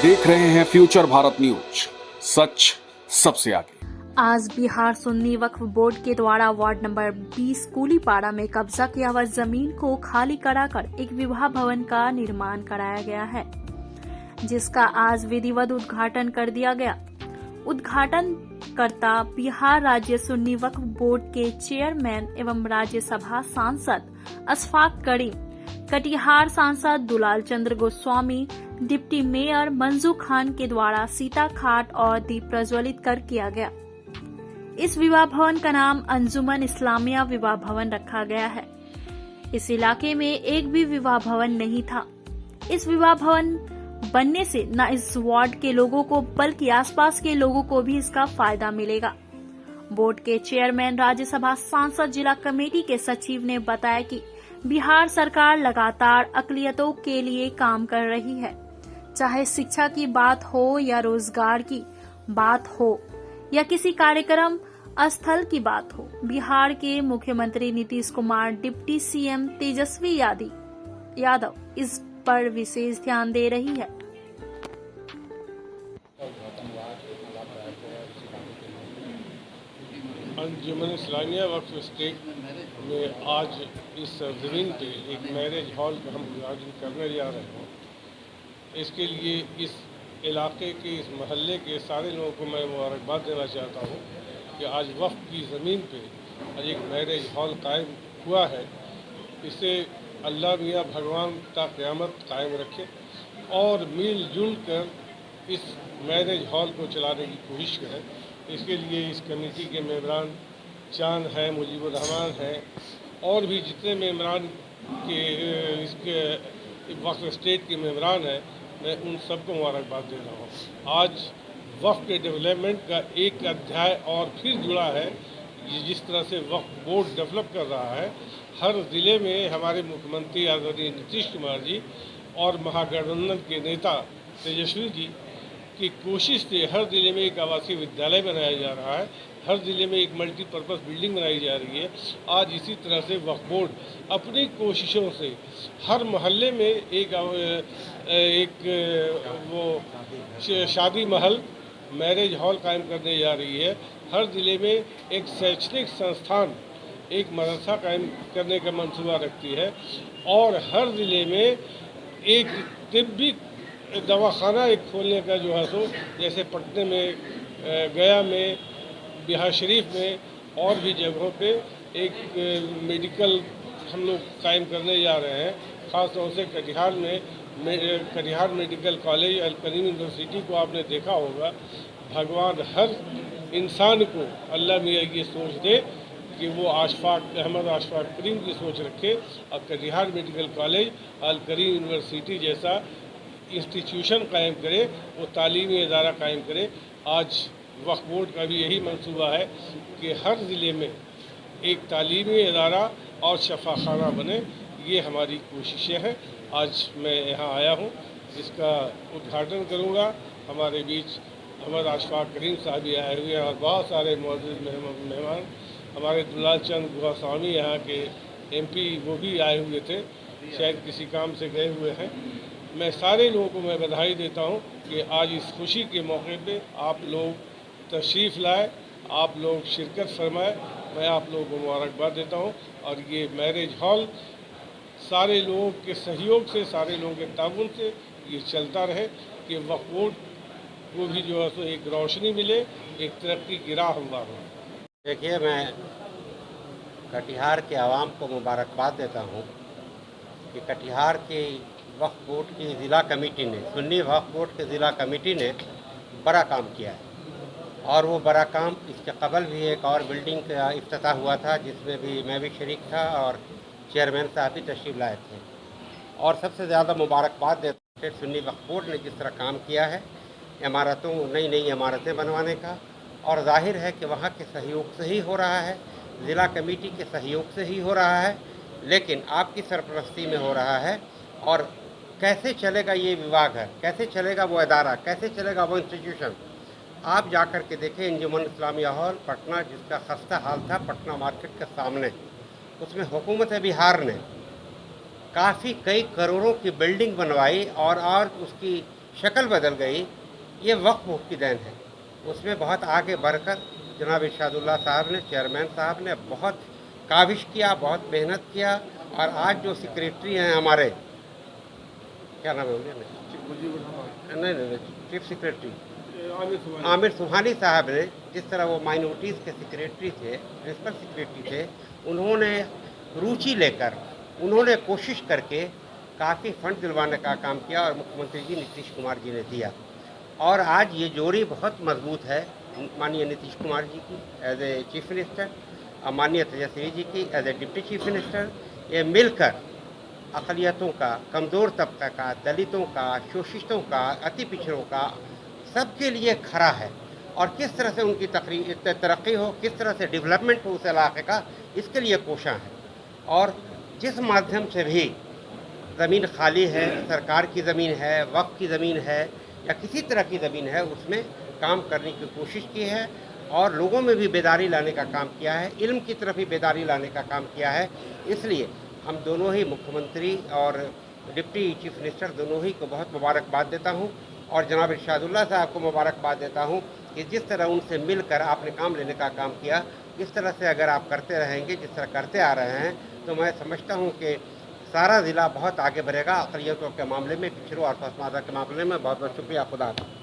देख रहे हैं फ्यूचर भारत न्यूज, सच सबसे आगे। आज बिहार सुन्नी वक्फ बोर्ड के द्वारा वार्ड नंबर 20 कुलीपाड़ा में कब्जा किया हुआ जमीन को खाली कराकर एक विवाह भवन का निर्माण कराया गया है, जिसका आज विधिवत उद्घाटन कर दिया गया। उद्घाटनकर्ता बिहार राज्य सुन्नी वक्फ बोर्ड के चेयरमैन एवं राज्यसभा सांसद अशफाक करीम, कटिहार सांसद दुलाल चंद्र गोस्वामी, डिप्टी मेयर मंजू खान के द्वारा सीता खाट और दीप प्रज्वलित कर किया गया। इस विवाह भवन का नाम अंजुमन इस्लामिया विवाह भवन रखा गया है। इस इलाके में एक भी विवाह भवन नहीं था। इस विवाह भवन बनने से न इस वार्ड के लोगों को बल्कि आसपास के लोगों को भी इसका फायदा मिलेगा। बोर्ड के चेयरमैन, राज्यसभा सांसद, जिला कमेटी के सचिव ने बताया कि बिहार सरकार लगातार अक़लियतों के लिए काम कर रही है, चाहे शिक्षा की बात हो या रोजगार की बात हो या किसी कार्यक्रम स्थल की बात हो। बिहार के मुख्यमंत्री नीतीश कुमार, डिप्टी सीएम तेजस्वी यादव इस पर विशेष ध्यान दे रही है। अंजुमन इस्लामिया वक्फ स्टेट में आज इस ज़मीन पे एक मैरिज हॉल का हम उद्घाटन करने जा रहे हैं। इसके लिए इस इलाके के, इस महल्ले के सारे लोगों को मैं मुबारकबाद देना चाहता हूँ कि आज वक्फ की ज़मीन पे आज एक मैरिज हॉल कायम हुआ है। इसे अल्लाह मियाँ भगवान ता क़यामत कायम रखे और मिलजुल कर इस मैरिज हॉल को चलाने की कोशिश करें। इसके लिए इस कमेटी के मेंबरान चांद हैं, मुजीबुर रहमान हैं और भी जितने मेंबरान के इसके वक्फ स्टेट के मेंबरान हैं, मैं उन सबको मुबारकबाद दे रहा हूँ। आज वक्फ के डेवलपमेंट का एक अध्याय और फिर जुड़ा है। जिस तरह से वक्फ बोर्ड डेवलप कर रहा है, हर ज़िले में हमारे मुख्यमंत्री आदरणीय नीतीश कुमार जी और महागठबंधन के नेता तेजस्वी जी की कोशिश से हर ज़िले में एक आवासीय विद्यालय बनाया जा रहा है, हर ज़िले में एक मल्टीपर्पज़ बिल्डिंग बनाई जा रही है। आज इसी तरह से वक्फ बोर्ड अपनी कोशिशों से हर मोहल्ले में एक वो शादी महल, मैरिज हॉल कायम करने जा रही है। हर ज़िले में एक शैक्षणिक संस्थान, एक मदरसा कायम करने का मंसूबा रखती है और हर ज़िले में एक तिब्बी दवाखाना एक खोलने का जो है सो, जैसे पटने में, गया में, बिहार शरीफ में और भी जगहों पे एक मेडिकल हम लोग कायम करने जा रहे हैं। ख़ास तौर से कटिहार मेडिकल कॉलेज, अल करीम यूनिवर्सिटी को आपने देखा होगा। भगवान हर इंसान को अल्लाह मियाँ ये सोच दे कि वो अशफाक करीम की सोच रखे और कटिहार मेडिकल कॉलेज, अल करीम यूनिवर्सिटी जैसा इंस्टीट्यूशन कायम करे, वो तालीमी इदारा कायम करे। आज वक्फ बोर्ड का भी यही मंसूबा है कि हर ज़िले में एक तालीमी इदारा और शफाखाना बने। ये हमारी कोशिशें हैं। आज मैं यहाँ आया हूँ, इसका उद्घाटन करूँगा। हमारे बीच हमारे अशफाक करीम साहब भी आए हुए हैं और बहुत सारे मौजूद मेहमान, हमारे दुलाल चंद गोस्वामी यहाँ के MP, वो भी आए हुए थे, शायद किसी काम से गए हुए हैं। मैं सारे लोगों को मैं बधाई देता हूँ कि आज इस खुशी के मौके पे आप लोग तशरीफ़ लाए, आप लोग शिरकत फरमाए। मैं आप लोगों को मुबारकबाद देता हूँ और ये मैरिज हॉल सारे लोगों के सहयोग से, सारे लोगों के ताउन से ये चलता रहे कि वक्फ बोर्ड को भी जो है सो एक रोशनी मिले, एक तरक्की की राह हमवार हो। देखिए, मैं कटिहार के आवाम को मुबारकबाद देता हूँ कि कटिहार के वक्फ बोर्ड की ज़िला कमेटी ने, सुन्नी वक्फ बोर्ड के ज़िला कमेटी ने बड़ा काम किया है। और वो बड़ा काम, इसके कबल भी एक और बिल्डिंग का इफ्तिताह हुआ था जिसमें भी मैं भी शरीक था और चेयरमैन साहब भी तशरीफ़ लाए थे। और सबसे ज़्यादा मुबारकबाद देते हैं सुन्नी वक्फ बोर्ड ने जिस तरह काम किया है इमारतों, नई इमारतें बनवाने का, और जाहिर है कि वहाँ के सहयोग से ही हो रहा है, ज़िला कमेटी के सहयोग से ही हो रहा है, लेकिन आपकी सरपरस्ती में हो रहा है। और कैसे चलेगा ये विभाग है, कैसे चलेगा वो इदारा, कैसे चलेगा वो इंस्टीट्यूशन, आप जाकर के देखें। अंजुमन इस्लामिया हॉल पटना, जिसका खस्ता हाल था पटना मार्केट के सामने, उसमें हुकूमत बिहार ने काफ़ी कई करोड़ों की बिल्डिंग बनवाई और उसकी शक्ल बदल गई, ये वक्फ बोर्ड की देन है। उसमें बहुत आगे बढ़कर जनाब इरशादुल्लाह साहब ने, चेयरमैन साहब ने बहुत काविश किया, बहुत मेहनत किया, और आज जो सेक्रेटरी हैं हमारे, क्या नाम है उनके, नहीं, चीफ सेक्रेटरी आमिर सुबहानी साहब ने, जिस तरह वो माइनॉरिटीज़ के सेक्रेटरी थे, प्रिंसिपल सेक्रेटरी थे, उन्होंने रुचि लेकर, उन्होंने कोशिश करके काफ़ी फंड दिलवाने का काम किया और मुख्यमंत्री जी नीतीश कुमार जी ने दिया। और आज ये जोड़ी बहुत मजबूत है माननीय नीतीश कुमार जी की एज ए चीफ मिनिस्टर और माननीय तेजस्वी जी की as a deputy chief minister. ये मिलकर अक़लियतों का, कमज़ोर तबका का, दलितों का, शोषितों का, अति पिछड़ों का, सबके लिए खड़ा है। और किस तरह से उनकी तरक्की हो, किस तरह से डेवलपमेंट हो उस इलाके का, इसके लिए कोशां है। और जिस माध्यम से भी ज़मीन खाली है, सरकार की ज़मीन है, वक्फ की ज़मीन है या किसी तरह की ज़मीन है, उसमें काम करने की कोशिश की है और लोगों में भी बेदारी लाने का काम किया है, इल्म की तरफ भी बेदारी लाने का काम किया है। इसलिए हम दोनों ही, मुख्यमंत्री और डिप्टी चीफ मिनिस्टर, दोनों ही को बहुत मुबारकबाद देता हूं और जनाब इरशादुल्लाह साहब को मुबारकबाद देता हूं कि जिस तरह उनसे मिलकर आपने काम लेने का काम किया, इस तरह से अगर आप करते रहेंगे, जिस तरह करते आ रहे हैं, तो मैं समझता हूं कि सारा ज़िला बहुत आगे बढ़ेगा अक़लियतों के मामले में, पिछड़ों और पसमानदा के मामले में। बहुत बहुत शुक्रिया। खुदा हाफ़िज़।